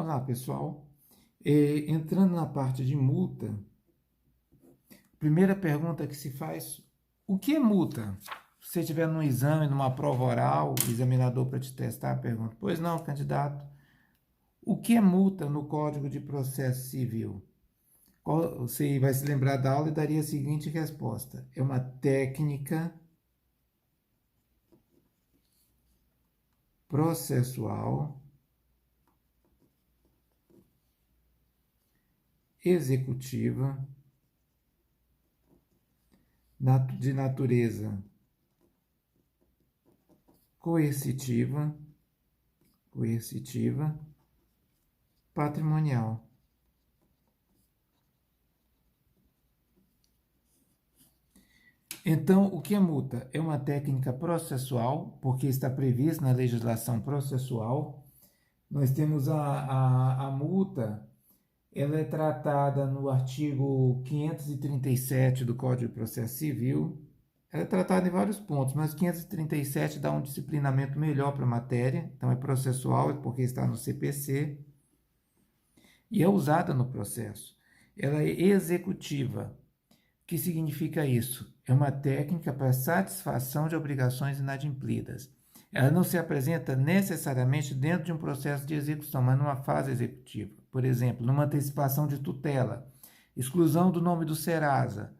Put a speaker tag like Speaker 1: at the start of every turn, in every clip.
Speaker 1: Olá, pessoal. Entrando na parte de multa, primeira pergunta que se faz: o que é multa? Se você estiver num exame, numa prova oral, o examinador para te testar pergunta: pois não, candidato, o que é multa no Código de Processo Civil? Você vai se lembrar da aula e daria a seguinte resposta: é uma técnica processual executiva de natureza coercitiva, patrimonial. Então, o que é multa? É uma técnica processual, porque está previsto na legislação processual. Nós temos a multa, ela é tratada no artigo 537 do Código de Processo Civil. Ela é tratada em vários pontos, mas 537 dá um disciplinamento melhor para a matéria, então é processual, porque está no CPC, e é usada no processo. Ela é executiva. O que significa isso? É uma técnica para satisfação de obrigações inadimplidas. Ela não se apresenta necessariamente dentro de um processo de execução, mas numa fase executiva. Por exemplo, numa antecipação de tutela, exclusão do nome do Serasa.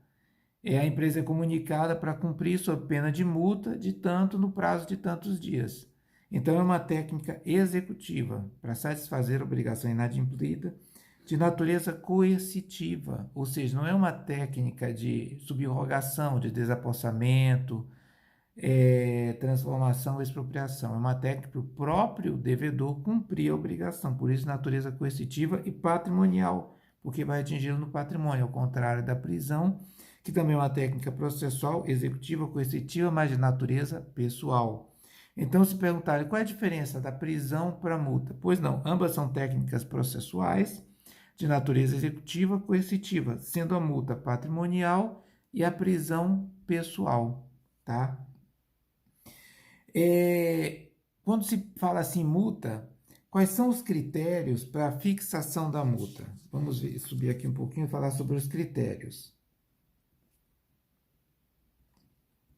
Speaker 1: A empresa é comunicada para cumprir sob pena de multa de tanto no prazo de tantos dias. Então, é uma técnica executiva para satisfazer obrigação inadimplida de natureza coercitiva, ou seja, não é uma técnica de subrogação, de desapossamento, transformação ou expropriação. É uma técnica para o próprio devedor cumprir a obrigação, por isso natureza coercitiva e patrimonial, porque vai atingi-lo no patrimônio, ao contrário da prisão, que também é uma técnica processual, executiva, coercitiva, mas de natureza pessoal. Então, se perguntarem qual é a diferença da prisão para a multa? Pois não, ambas são técnicas processuais, de natureza executiva coercitiva, sendo a multa patrimonial e a prisão pessoal, tá? Quando se fala assim multa, quais são os critérios para a fixação da multa? Vamos subir aqui um pouquinho e falar sobre os critérios.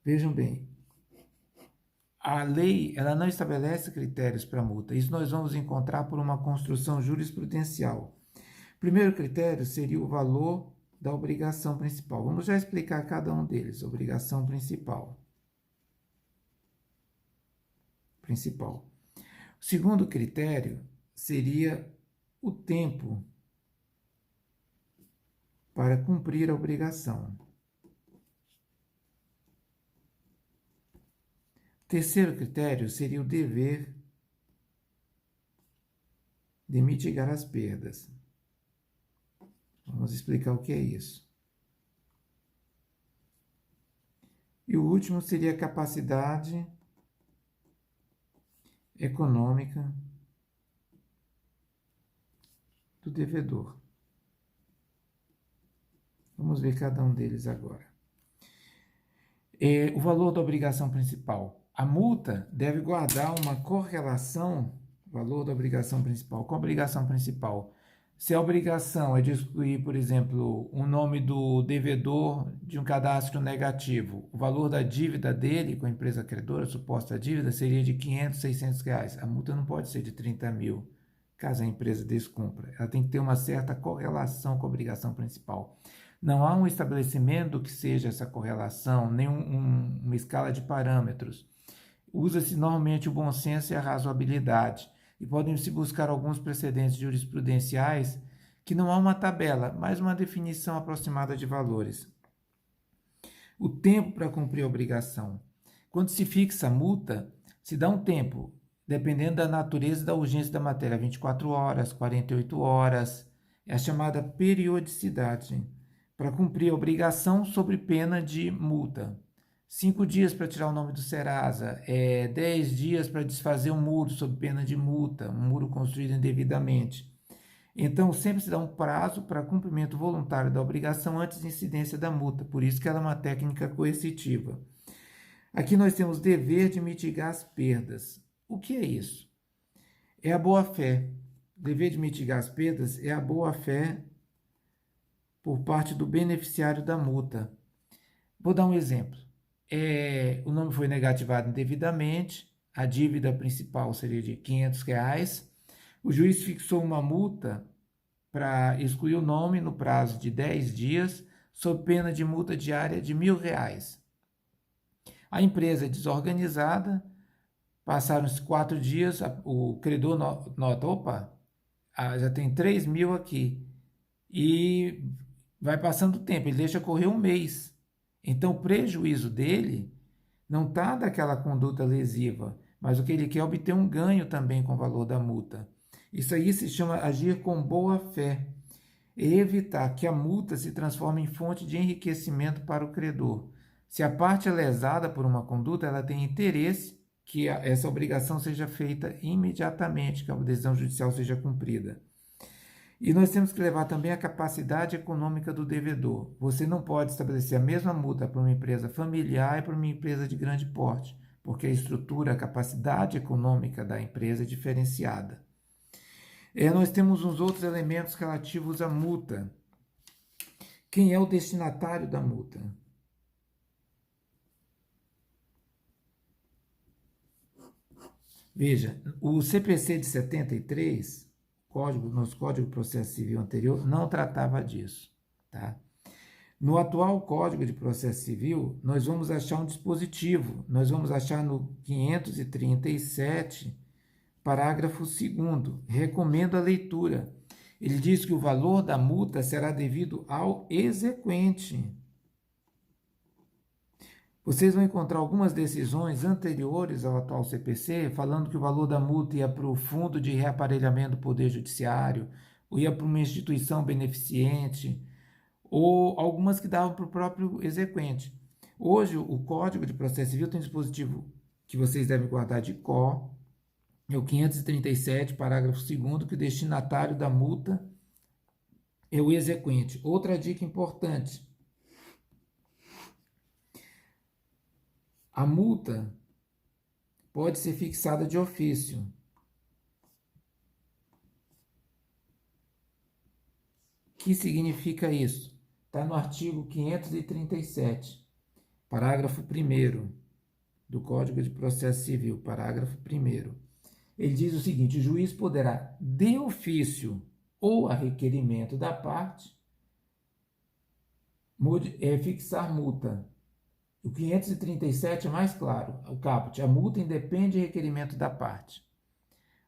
Speaker 1: Vejam bem, a lei ela não estabelece critérios para multa. Isso nós vamos encontrar por uma construção jurisprudencial. O primeiro critério seria o valor da obrigação principal. Vamos já explicar cada um deles. Obrigação principal. O segundo critério seria o tempo para cumprir a obrigação. O terceiro critério seria o dever de mitigar as perdas. Vamos explicar o que é isso. E o último seria a capacidade econômica do devedor. Vamos ver cada um deles agora. O valor da obrigação principal. A multa deve guardar uma correlação, valor da obrigação principal, com a obrigação principal. Se a obrigação é de excluir, por exemplo, o nome do devedor de um cadastro negativo, o valor da dívida dele com a empresa credora, a suposta dívida, seria de R$500, R$600. A multa não pode ser de 30 mil, caso a empresa descumpra. Ela tem que ter uma certa correlação com a obrigação principal. Não há um estabelecimento que seja essa correlação, nem uma escala de parâmetros. Usa-se normalmente o bom senso e a razoabilidade. E podem-se buscar alguns precedentes jurisprudenciais que não há uma tabela, mas uma definição aproximada de valores. O tempo para cumprir a obrigação. Quando se fixa a multa, se dá um tempo, dependendo da natureza e da urgência da matéria, 24 horas, 48 horas, é a chamada periodicidade, para cumprir a obrigação sob pena de multa. 5 dias para tirar o nome do Serasa, 10 dias para desfazer um muro sob pena de multa, um muro construído indevidamente. Então, sempre se dá um prazo para cumprimento voluntário da obrigação antes de incidência da multa, por isso que ela é uma técnica coercitiva. Aqui nós temos dever de mitigar as perdas. O que é isso? É a boa-fé. dever de mitigar as perdas é a boa-fé por parte do beneficiário da multa. Vou dar um exemplo. O nome foi negativado indevidamente, a dívida principal seria de R$ 500. O juiz fixou uma multa para excluir o nome no prazo de 10 dias, sob pena de multa diária de R$ 1.000. A empresa é desorganizada, passaram-se 4 dias, o credor nota, opa, já tem 3 mil aqui, e vai passando o tempo, ele deixa correr um mês. Então, o prejuízo dele não está daquela conduta lesiva, mas o que ele quer é obter um ganho também com o valor da multa. Isso aí se chama agir com boa fé e evitar que a multa se transforme em fonte de enriquecimento para o credor. Se a parte é lesada por uma conduta, ela tem interesse que essa obrigação seja feita imediatamente, que a decisão judicial seja cumprida. E nós temos que levar também a capacidade econômica do devedor. Você não pode estabelecer a mesma multa para uma empresa familiar e para uma empresa de grande porte, porque a estrutura, a capacidade econômica da empresa é diferenciada. Nós temos uns outros elementos relativos à multa. Quem é o destinatário da multa? Veja, o CPC de 73, nosso Código de Processo Civil anterior, não tratava disso. Tá? No atual Código de Processo Civil, nós vamos achar um dispositivo. Nós vamos achar no 537, parágrafo 2º. Recomendo a leitura. Ele diz que o valor da multa será devido ao exequente. Vocês vão encontrar algumas decisões anteriores ao atual CPC falando que o valor da multa ia para o Fundo de Reaparelhamento do Poder Judiciário, ou ia para uma instituição beneficente, ou algumas que davam para o próprio exequente. Hoje, o Código de Processo Civil tem um dispositivo que vocês devem guardar de cor, é o 537, parágrafo 2º, que o destinatário da multa é o exequente. Outra dica importante: a multa pode ser fixada de ofício. O que significa isso? Está no artigo 537, parágrafo 1º do Código de Processo Civil, parágrafo 1º. Ele diz o seguinte: o juiz poderá, de ofício ou a requerimento da parte, fixar multa. O 537 é mais claro, o caput: a multa independe de requerimento da parte.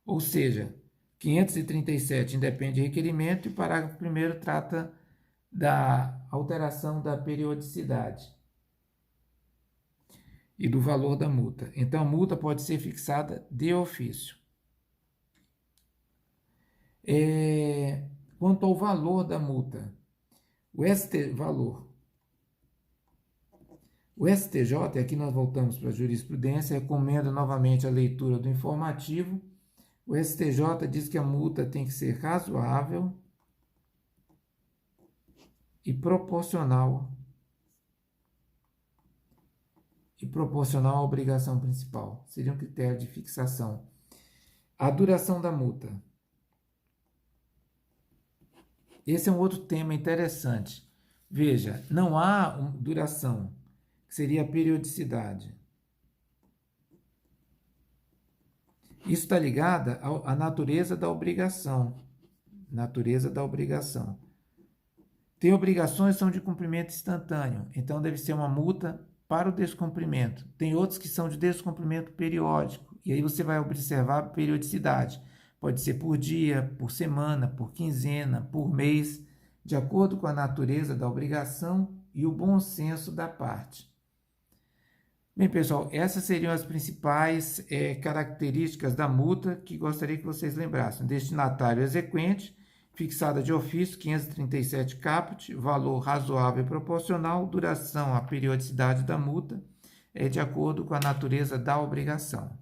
Speaker 1: Ou seja, 537 independe de requerimento e o parágrafo 1º trata da alteração da periodicidade e do valor da multa. Então, a multa pode ser fixada de ofício. Quanto ao valor da multa, o STJ, aqui nós voltamos para a jurisprudência, recomenda novamente a leitura do informativo. O STJ diz que a multa tem que ser razoável e proporcional à obrigação principal. Seria um critério de fixação. A duração da multa. Esse é um outro tema interessante. Veja, não há duração, que seria a periodicidade. Isso está ligado à natureza da obrigação. Tem obrigações que são de cumprimento instantâneo, então deve ser uma multa para o descumprimento. Tem outros que são de descumprimento periódico, e aí você vai observar a periodicidade. Pode ser por dia, por semana, por quinzena, por mês, de acordo com a natureza da obrigação e o bom senso da parte. Bem, pessoal, essas seriam as principais características da multa que gostaria que vocês lembrassem. Destinatário exequente, fixada de ofício, 537 caput, valor razoável e proporcional, duração, a periodicidade da multa, de acordo com a natureza da obrigação.